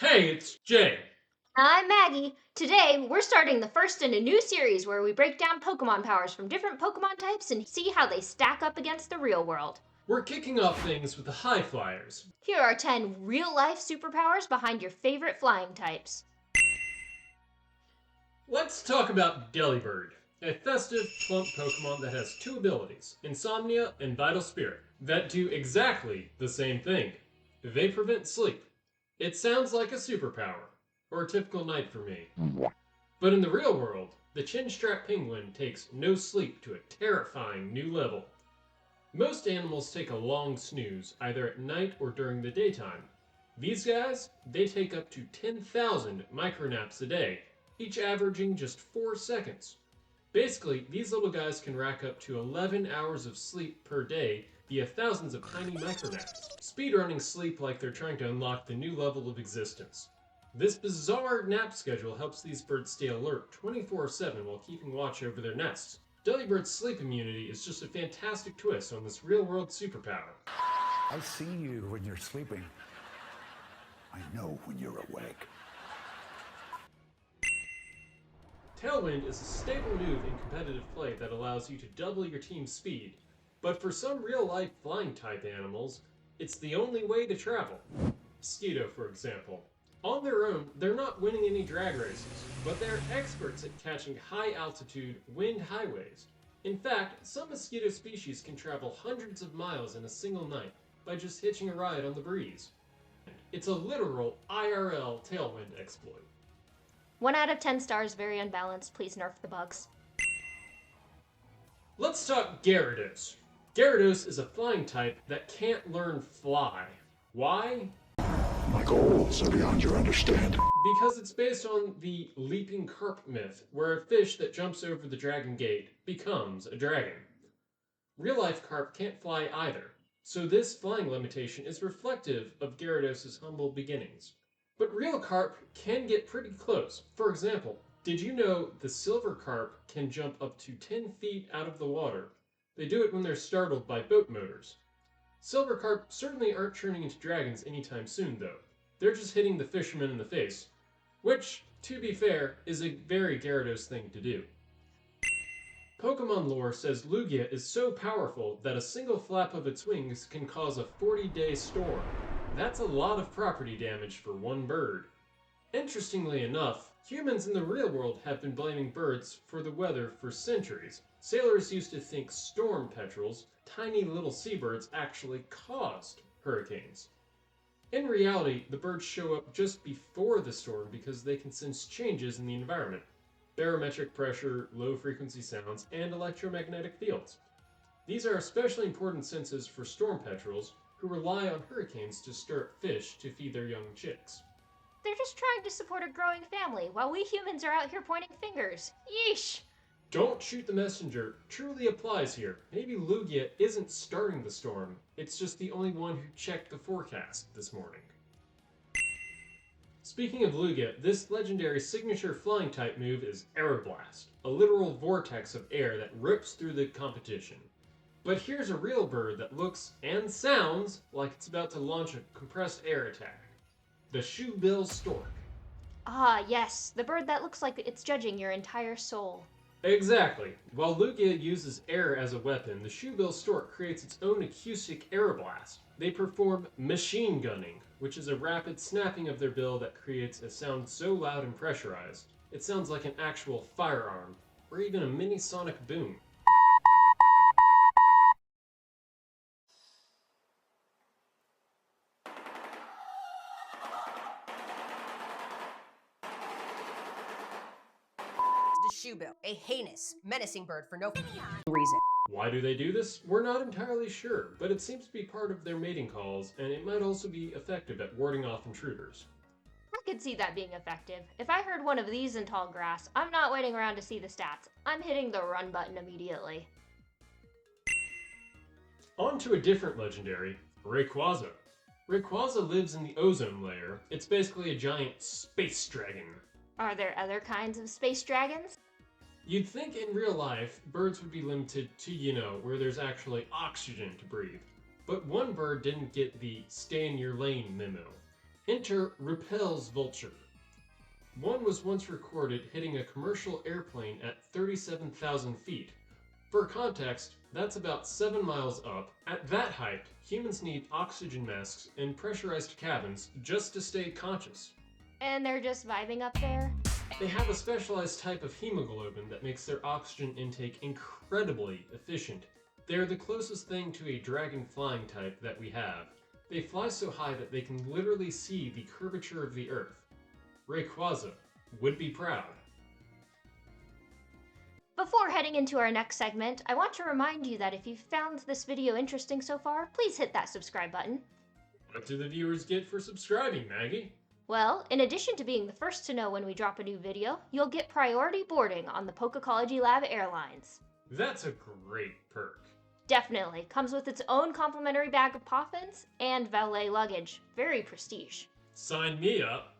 Hey, it's Jay. I'm Maggie. Today, we're starting the first in a new series where we break down Pokemon powers from different Pokemon types and see how they stack up against the real world. We're kicking off things with the High Flyers. Here are 10 real life superpowers behind your favorite flying types. Let's talk about Delibird, a festive, plump Pokemon that has two abilities, Insomnia and Vital Spirit, that do exactly the same thing. They prevent sleep. It sounds like a superpower, or a typical night for me. But in the real world, the Chinstrap Penguin takes no sleep to a terrifying new level. Most animals take a long snooze, either at night or during the daytime. These guys, they take up to 10,000 micronaps a day, each averaging just 4 seconds. Basically, these little guys can rack up to 11 hours of sleep per day via thousands of tiny micronaps, speedrunning sleep like they're trying to unlock the new level of existence. This bizarre nap schedule helps these birds stay alert 24/7 while keeping watch over their nests. Delibird's sleep immunity is just a fantastic twist on this real-world superpower. I see you when you're sleeping. I know when you're awake. Tailwind is a stable move in competitive play that allows you to double your team's speed, but for some real-life flying-type animals, it's the only way to travel. Mosquito, for example. On their own, they're not winning any drag races, but they're experts at catching high-altitude wind highways. In fact, some mosquito species can travel hundreds of miles in a single night by just hitching a ride on the breeze. It's a literal IRL Tailwind exploit. 1 out of 10 stars, very unbalanced. Please nerf the bugs. Let's talk Gyarados. Gyarados is a flying type that can't learn fly. Why? My goals are beyond your understanding. Because it's based on the leaping carp myth, where a fish that jumps over the dragon gate becomes a dragon. Real-life carp can't fly either, so this flying limitation is reflective of Gyarados' humble beginnings. But real carp can get pretty close. For example, did you know the silver carp can jump up to 10 feet out of the water? They do it when they're startled by boat motors. Silver carp certainly aren't turning into dragons anytime soon, though. They're just hitting the fishermen in the face, which, to be fair, is a very Gyarados thing to do. Pokemon lore says Lugia is so powerful that a single flap of its wings can cause a 40-day storm. That's a lot of property damage for one bird. Interestingly enough, humans in the real world have been blaming birds for the weather for centuries. Sailors used to think storm petrels, tiny little seabirds, actually caused hurricanes. In reality, the birds show up just before the storm because they can sense changes in the environment: barometric pressure, low-frequency sounds, and electromagnetic fields. These are especially important senses for storm petrels, who rely on hurricanes to stir up fish to feed their young chicks. They're just trying to support a growing family while we humans are out here pointing fingers. Yeesh! Don't shoot the messenger truly applies here. Maybe Lugia isn't starting the storm, it's just the only one who checked the forecast this morning. Speaking of Lugia, this legendary signature flying type move is Aeroblast, a literal vortex of air that rips through the competition. But here's a real bird that looks and sounds like it's about to launch a compressed air attack. The Shoebill Stork. Ah, yes, the bird that looks like it's judging your entire soul. Exactly. While Lugia uses air as a weapon, the Shoebill Stork creates its own acoustic Aeroblast. They perform machine gunning, which is a rapid snapping of their bill that creates a sound so loud and pressurized, it sounds like an actual firearm, or even a mini sonic boom. The shoebill, a heinous, menacing bird for no reason. Why do they do this? We're not entirely sure, but it seems to be part of their mating calls, and it might also be effective at warding off intruders. I could see that being effective. If I heard one of these in tall grass, I'm not waiting around to see the stats. I'm hitting the run button immediately. On to a different legendary, Rayquaza. Rayquaza lives in the ozone layer. It's basically a giant space dragon. Are there other kinds of space dragons? You'd think in real life, birds would be limited to, where there's actually oxygen to breathe. But one bird didn't get the stay in your lane memo. Enter Rüppell's Vulture. One was once recorded hitting a commercial airplane at 37,000 feet. For context, that's about 7 miles up. At that height, humans need oxygen masks and pressurized cabins just to stay conscious. And they're just vibing up there? They have a specialized type of hemoglobin that makes their oxygen intake incredibly efficient. They're the closest thing to a dragon flying type that we have. They fly so high that they can literally see the curvature of the earth. Rayquaza would be proud. Before heading into our next segment, I want to remind you that if you found this video interesting so far, please hit that subscribe button. What do the viewers get for subscribing, Maggie? Well, in addition to being the first to know when we drop a new video, you'll get priority boarding on the Pokecology Lab airlines. That's a great perk. Definitely. Comes with its own complimentary bag of poffins and valet luggage. Very prestige. Sign me up.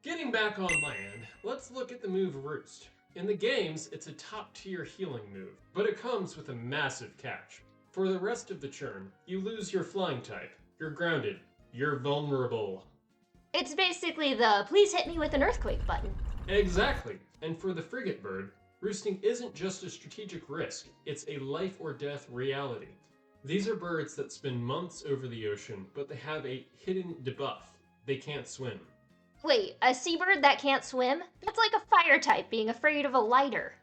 Getting back on land, let's look at the move Roost. In the games, it's a top-tier healing move, but it comes with a massive catch. For the rest of the churn, you lose your flying type, you're grounded, you're vulnerable. It's basically the please hit me with an earthquake button. Exactly, and for the frigate bird, roosting isn't just a strategic risk, it's a life or death reality. These are birds that spend months over the ocean, but they have a hidden debuff. They can't swim. Wait, a seabird that can't swim? That's like a fire type being afraid of a lighter.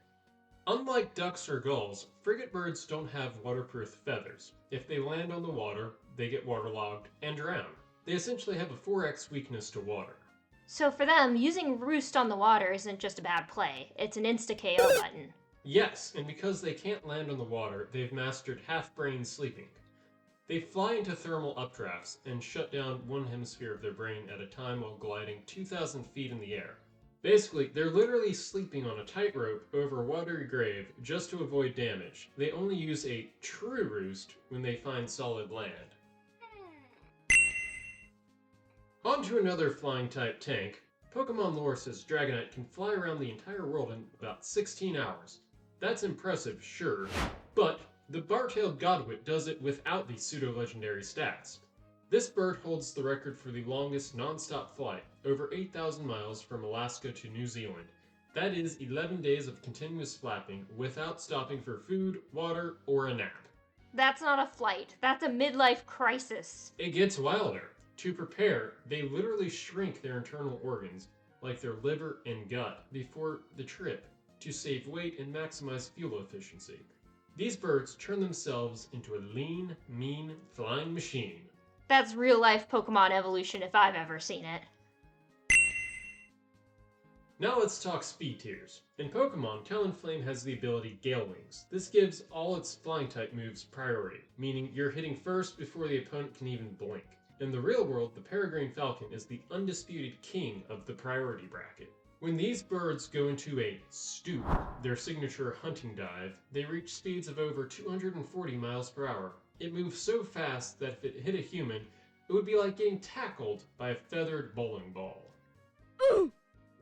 Unlike ducks or gulls, frigate birds don't have waterproof feathers. If they land on the water, they get waterlogged and drown. They essentially have a 4x weakness to water. So for them, using Roost on the water isn't just a bad play, it's an insta-KO button. Yes, and because they can't land on the water, they've mastered half-brain sleeping. They fly into thermal updrafts and shut down one hemisphere of their brain at a time while gliding 2,000 feet in the air. Basically, they're literally sleeping on a tightrope over a watery grave just to avoid damage. They only use a true roost when they find solid land. On to another flying type tank. Pokemon lore says Dragonite can fly around the entire world in about 16 hours. That's impressive, sure, but the bar-tailed Godwit does it without the pseudo-legendary stats. This bird holds the record for the longest non-stop flight, over 8,000 miles from Alaska to New Zealand. That is 11 days of continuous flapping without stopping for food, water, or a nap. That's not a flight, that's a midlife crisis. It gets wilder. To prepare, they literally shrink their internal organs, like their liver and gut, before the trip, to save weight and maximize fuel efficiency. These birds turn themselves into a lean, mean, flying machine. That's real-life Pokemon evolution if I've ever seen it. Now let's talk speed tiers. In Pokemon, Talonflame has the ability Gale Wings. This gives all its flying type moves priority, meaning you're hitting first before the opponent can even blink. In the real world, the Peregrine Falcon is the undisputed king of the priority bracket. When these birds go into a stoop, their signature hunting dive, they reach speeds of over 240 miles per hour. It moves so fast that if it hit a human, it would be like getting tackled by a feathered bowling ball.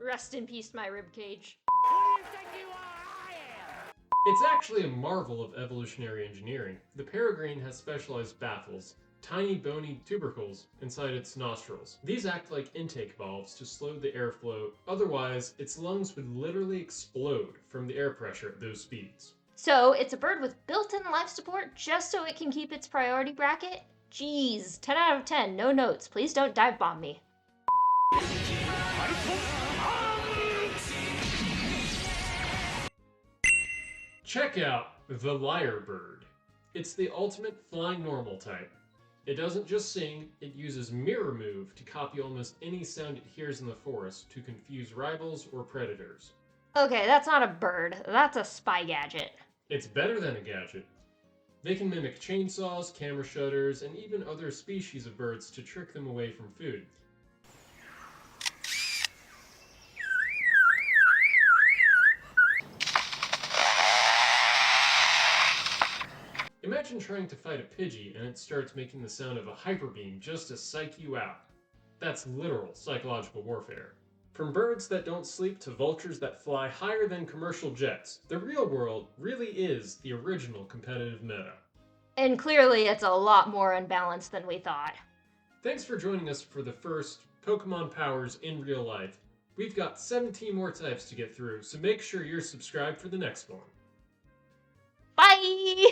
Rest in peace, my ribcage. It's actually a marvel of evolutionary engineering. The peregrine has specialized baffles, tiny bony tubercles inside its nostrils. These act like intake valves to slow the airflow, otherwise its lungs would literally explode from the air pressure at those speeds. So, it's a bird with built-in life support just so it can keep its priority bracket? Jeez, 10 out of 10, no notes. Please don't dive bomb me. Check out the Lyrebird. It's the ultimate flying normal type. It doesn't just sing, it uses Mirror Move to copy almost any sound it hears in the forest to confuse rivals or predators. Okay, that's not a bird, that's a spy gadget. It's better than a gadget. They can mimic chainsaws, camera shutters, and even other species of birds to trick them away from food. Imagine trying to fight a Pidgey and it starts making the sound of a hyper beam just to psych you out. That's literal psychological warfare. From birds that don't sleep to vultures that fly higher than commercial jets, the real world really is the original competitive meta. And clearly it's a lot more unbalanced than we thought. Thanks for joining us for the first Pokemon powers in real life. We've got 17 more types to get through, so make sure you're subscribed for the next one. Bye!